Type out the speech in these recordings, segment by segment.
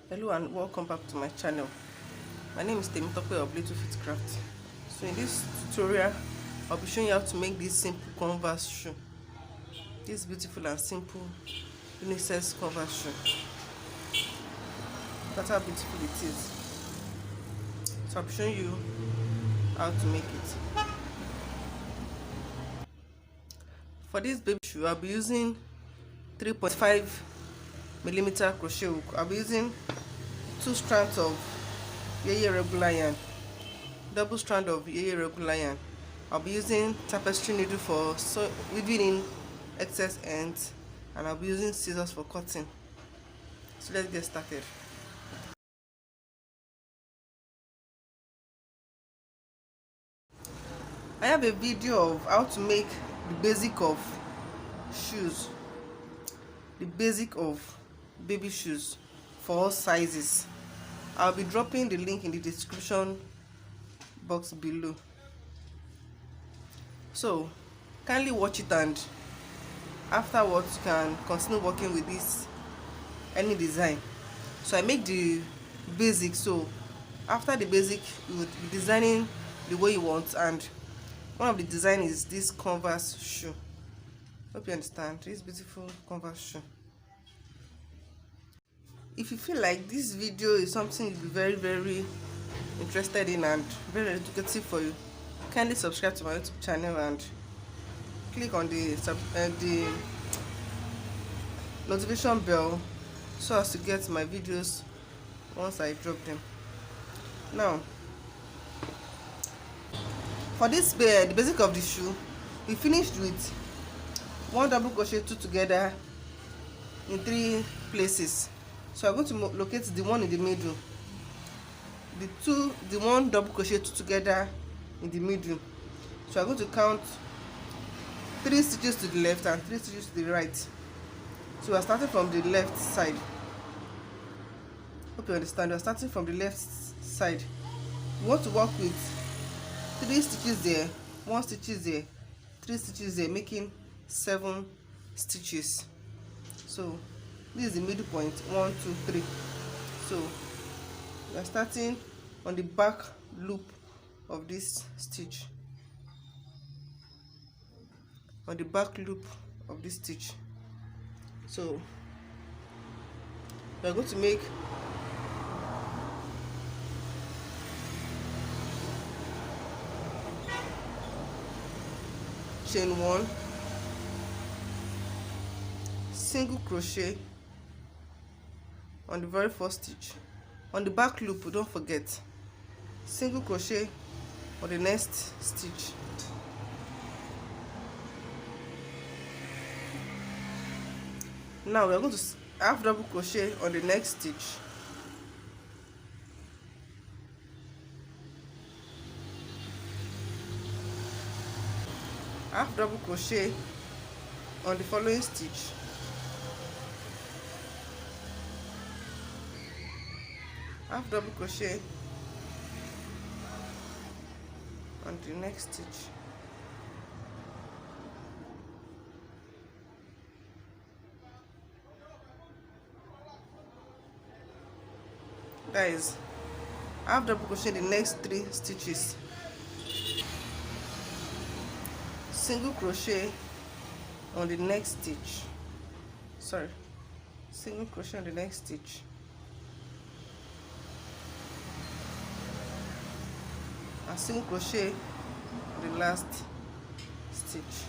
Hello and welcome back to my channel. My name is Temitope of Little Fit Craft. So in this tutorial I'll be showing you how to make this simple Converse shoe. This beautiful and simple unisex Converse shoe. Look at how beautiful it is. So I'll be showing you how to make it. For this baby shoe I'll be using 3.5mm crochet hook. I'll be using 2 strands of yeye regular yarn, double strand of yeye regular yarn. I'll be using tapestry needle for weaving in excess ends, and I'll be using scissors for cutting. So let's get started. I have a video of how to make the basic of shoes, the basic of baby shoes for all sizes. I'll be dropping the link in the description box below. So kindly watch it, and afterwards you can continue working with this any design. So I make the basic, so after the basic you would be designing the way you want, and one of the design is this Converse shoe. Hope you understand this beautiful Converse shoe. If you feel like this video is something you'll be very interested in and very educative for you, kindly subscribe to my YouTube channel and click on the notification bell so as to get my videos once I drop them. Now, for this the basic of the shoe, we finished with 1 double crochet 2 together in 3 places. So I'm going to locate the one in the middle, the 1 double crochet 2 together in the middle. So I'm going to count 3 stitches to the left and 3 stitches to the right. So we're starting from the left side. Hope you understand. We're starting from the left side. We want to work with 3 stitches there, 1 stitches there, 3 stitches there, making 7 stitches. So this is the middle point, 1 2 3. So we are starting on the back loop of this stitch, on the back loop of this stitch. So we are going to make chain 1, single crochet on the very first stitch. On the back loop, don't forget, single crochet on the next stitch. Now we are going to half double crochet on the next stitch. Half double crochet on the following stitch. Half double crochet on the next stitch. That is half double crochet the next 3 stitches. Single crochet on the next stitch. Single crochet on the next stitch. And single crochet on the last stitch.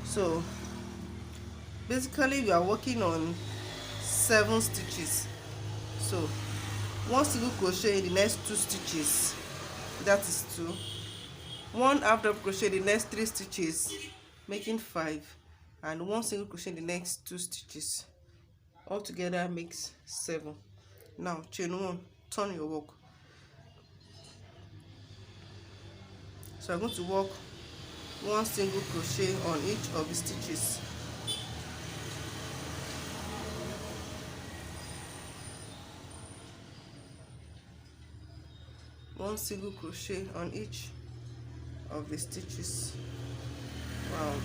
So basically we are working on 7 stitches. So 1 single crochet in the next 2 stitches, that is 2. 1 half double crochet in the next 3 stitches, making 5, and 1 single crochet in the next 2 stitches. All together makes 7. Now chain 1, turn your work. So I'm going to work 1 single crochet on each of the stitches. One single crochet on each of the stitches, round,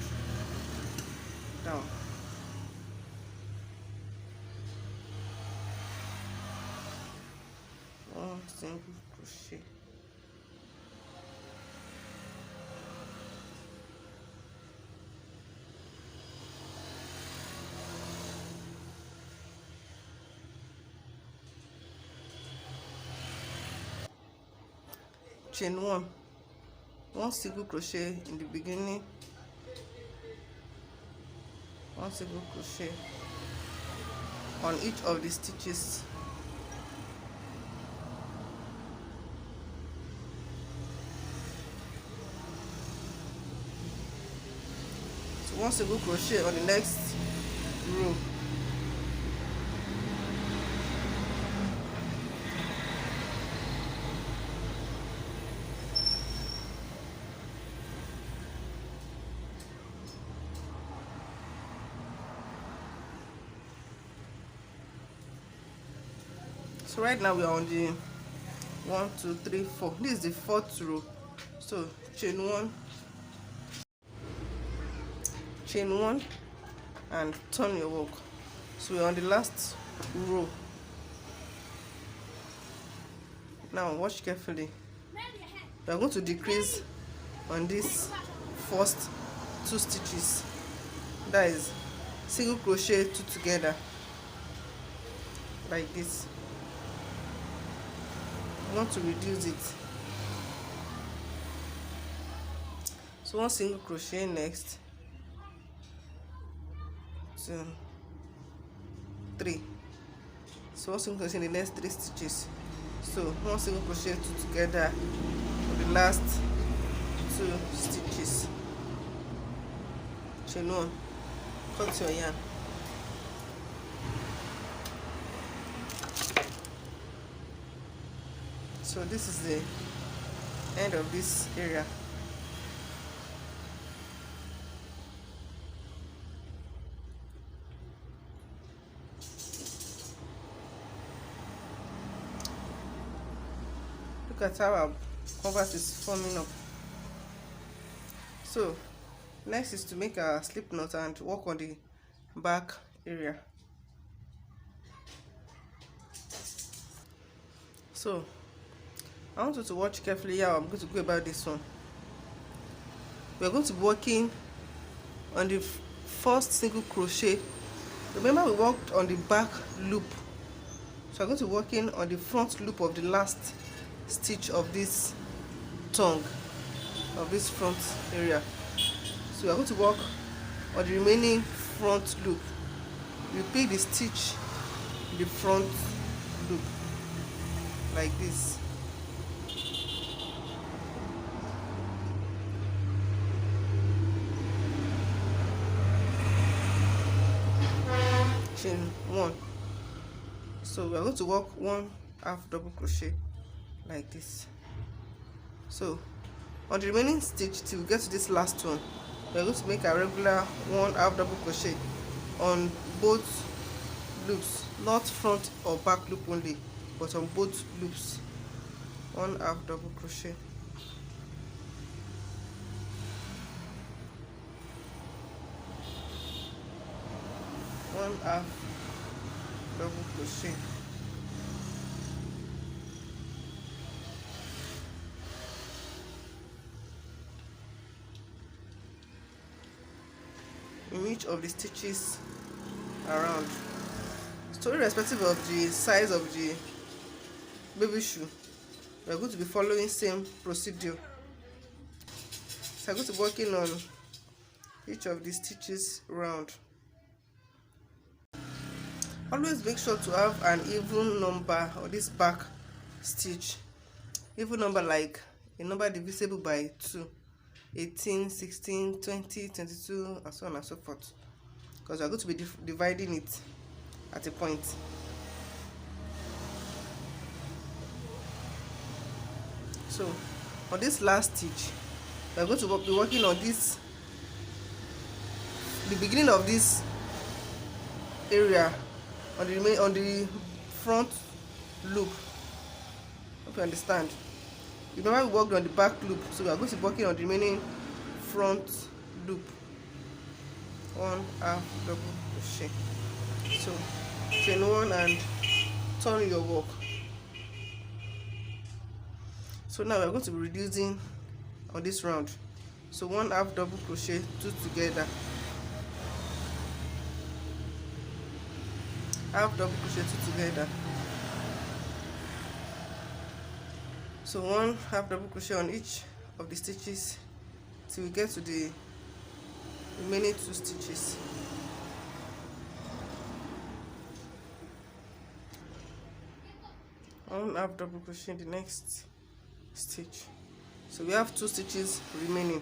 down. single crochet. Chain one single crochet in the beginning, one single crochet on each of the stitches. So one single crochet on the next row. So right now we are on the 1 2 3 4. This is the fourth row. So chain one and turn your work. So we're on the last row. Now watch carefully. We are going to decrease on this first 2 stitches. That is single crochet 2 together, like this. I want to reduce it. So one single crochet next, 2 3. So one single crochet in the next 3 stitches. So one single crochet 2 together for the last 2 stitches. Chain 1, cut your yarn. So this is the end of this area. Look at how our Converse is forming up. So next is to make a slip knot and work on the back area. So I want you to watch carefully how I'm going to go about this one. We're going to be working on the first single crochet. Remember we worked on the back loop, so I'm going to be working on the front loop of the last stitch of this tongue, of this front area. So we're going to work on the remaining front loop. Repeat the stitch in the front loop like this. Chain 1. So we are going to work 1 half double crochet like this. So on the remaining stitch till we get to this last one, we are going to make a regular 1 half double crochet on both loops, not front or back loop only, but on both loops. 1 half double crochet. One half double crochet. In each of the stitches around. So irrespective of the size of the baby shoe, we are going to be following same procedure. So I'm going to be working on each of the stitches round. Always make sure to have an even number on this back stitch. Even number like a number divisible by 2. 18, 16, 20, 22, and so on and so forth, because we are going to be dividing it at a point. So on this last stitch, we are going to be working on this, the beginning of this area on the front loop. Hope you understand. Remember we worked on the back loop, so we are going to be working on the remaining front loop. 1 half double crochet. So chain 1 and turn your work. So now we're going to be reducing on this round. So 1 half double crochet, 2 together, half double crochet, 2 together. So 1 half double crochet on each of the stitches till we get to the remaining 2 stitches. One half double crochet in the next stitch. So we have 2 stitches remaining.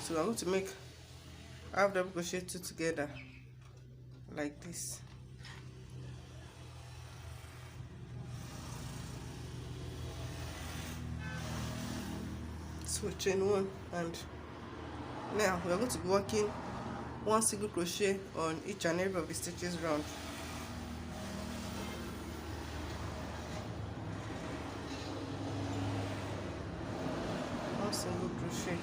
So I'm going to make half double crochet, 2 together like this. So chain 1, and now we are going to be working 1 single crochet on each and every of the stitches round. One single crochet,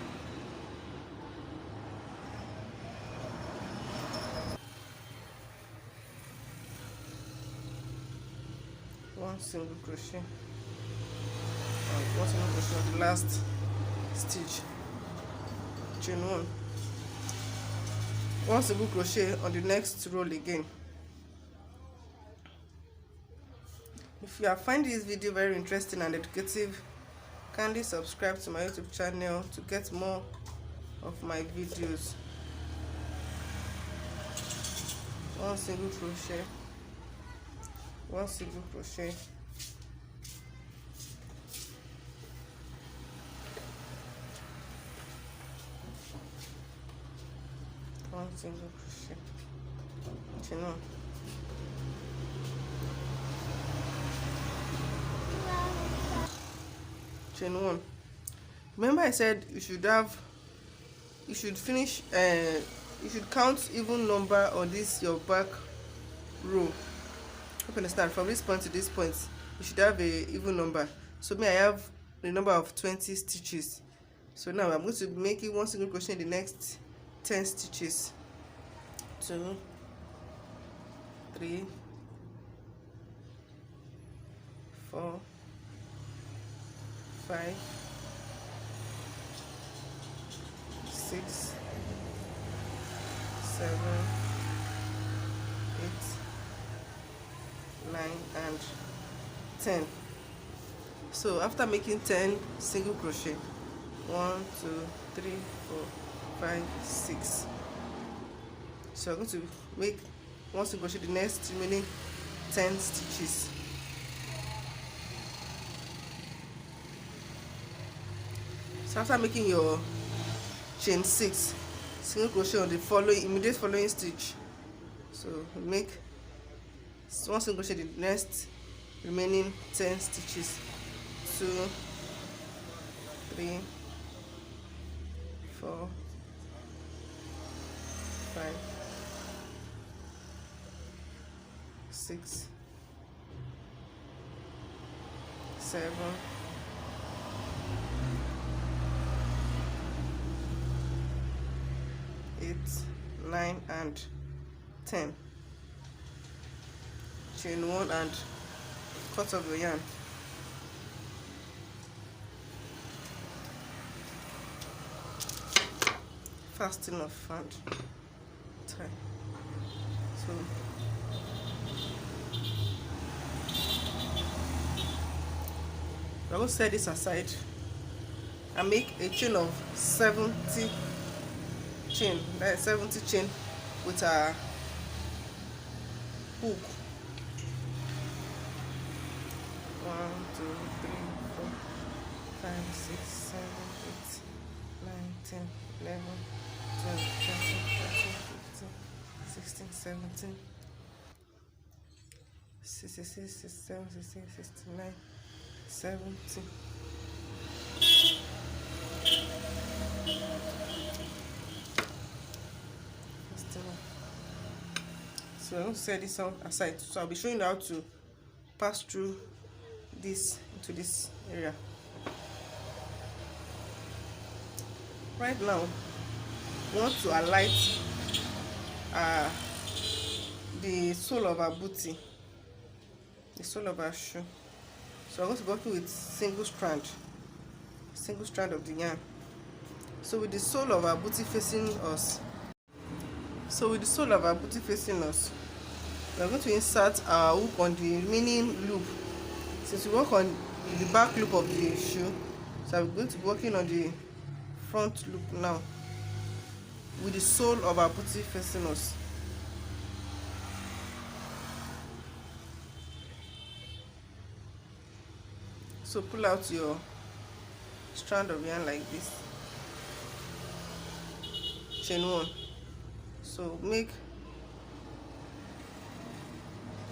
one single crochet, and 1 single crochet on the last stitch. Chain 1, 1 single crochet on the next row again. If you are finding this video very interesting and educative, kindly subscribe to my YouTube channel to get more of my videos. 1 single crochet, 1 single crochet, 1 single crochet, chain 1, chain 1. Remember I said you should finish, you should count even number on this your back row. Hope you understand. From this point to this point you should have a even number. So me, I have the number of 20 stitches. So now I'm going to be making 1 single crochet in the next 10 stitches. 2, 3, 4, 5, 6, 7, 8, 9, and 10. So after making 10 single crochet, 1, 2, 3, 4, 5, 6. So I'm going to make 1 single crochet the next remaining 10 stitches. So after making your chain 6, single crochet on the immediate following stitch. So make 1 single crochet the next remaining 10 stitches. 2, 3, 4, 5, 6, 7, 8, 9, and 10. Chain 1 and cut off your yarn. Fast enough and tie. So we're going to set this aside and make a chain of 70 chain. That is 70 chain with a hook. 1, 2, 3, 4, 5, 6, 7, 8, 9, 10, 11, 12, 13, 14, 15, 16, 17, 66, 67, 68, 69, 70. So I'm going to set this on aside. So I'll be showing you how to pass through this into this area. Right now, we want to alight the sole of our booty, the sole of our shoe. So I'm going to go with single strand. single strand of the yarn. So with the sole of our booty facing us, we are going to insert our hook on the remaining loop. Since we work on the back loop of the shoe, so I'm going to be working on the front loop now with the sole of our booty facing us. So pull out your strand of yarn like this, chain 1. So make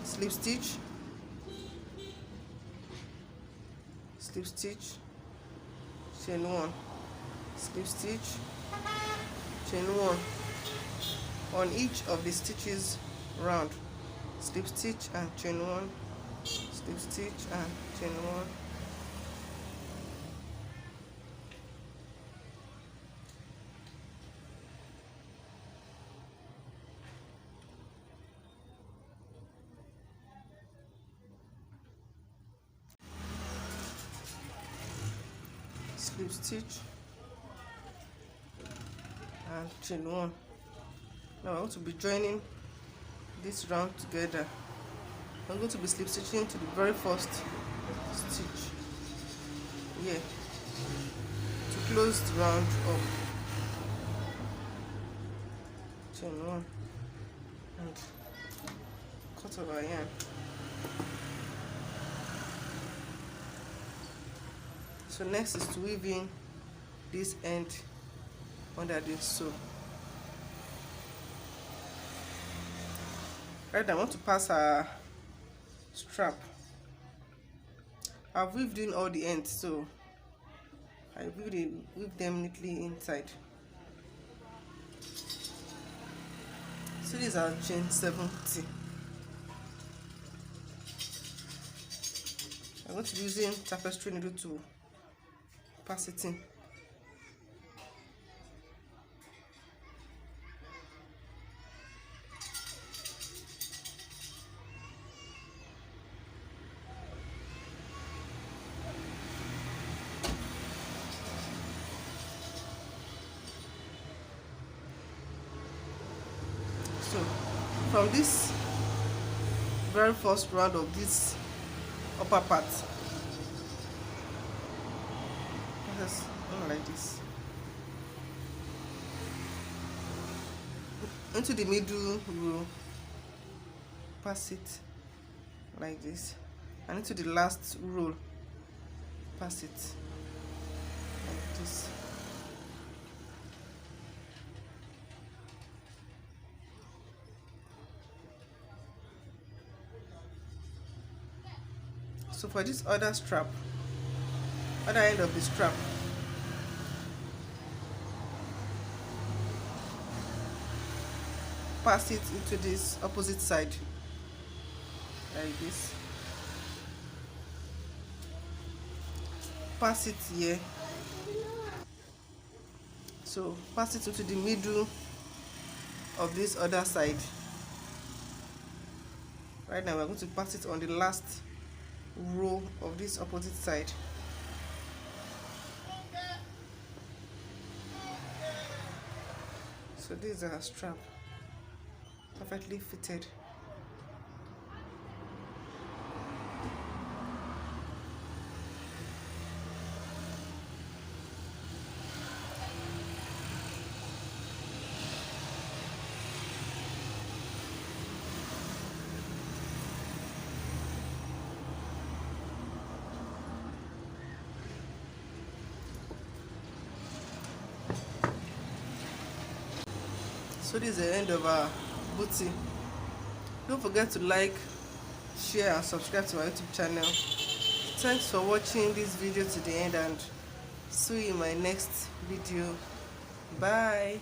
slip stitch, chain 1, slip stitch, chain 1 on each of the stitches round, slip stitch and chain 1, slip stitch and chain 1. Slip stitch and chain 1. Now I want to be joining this round together. I'm going to be slip stitching to the very first stitch here to close the round up. Chain 1 and cut over yarn. So next is to weave in this end under the sew. Right, I want to pass our strap. I've weaved in all the ends, so I weave them neatly inside. So these are chain 70. I'm going to be using tapestry needle to pass it in. So from this very first round of this upper part, just like this, into the middle row, pass it like this, and into the last row, pass it like this. So for this other strap, other end of the strap, pass it into this opposite side like this, pass it here, so pass it into the middle of this other side. Right now we're going to pass it on the last row of this opposite side. So this is our strap, perfectly fitted. So this is the end of our booty. Don't forget to like, share and subscribe to my YouTube channel. Thanks for watching this video to the end, and see you in my next video. Bye.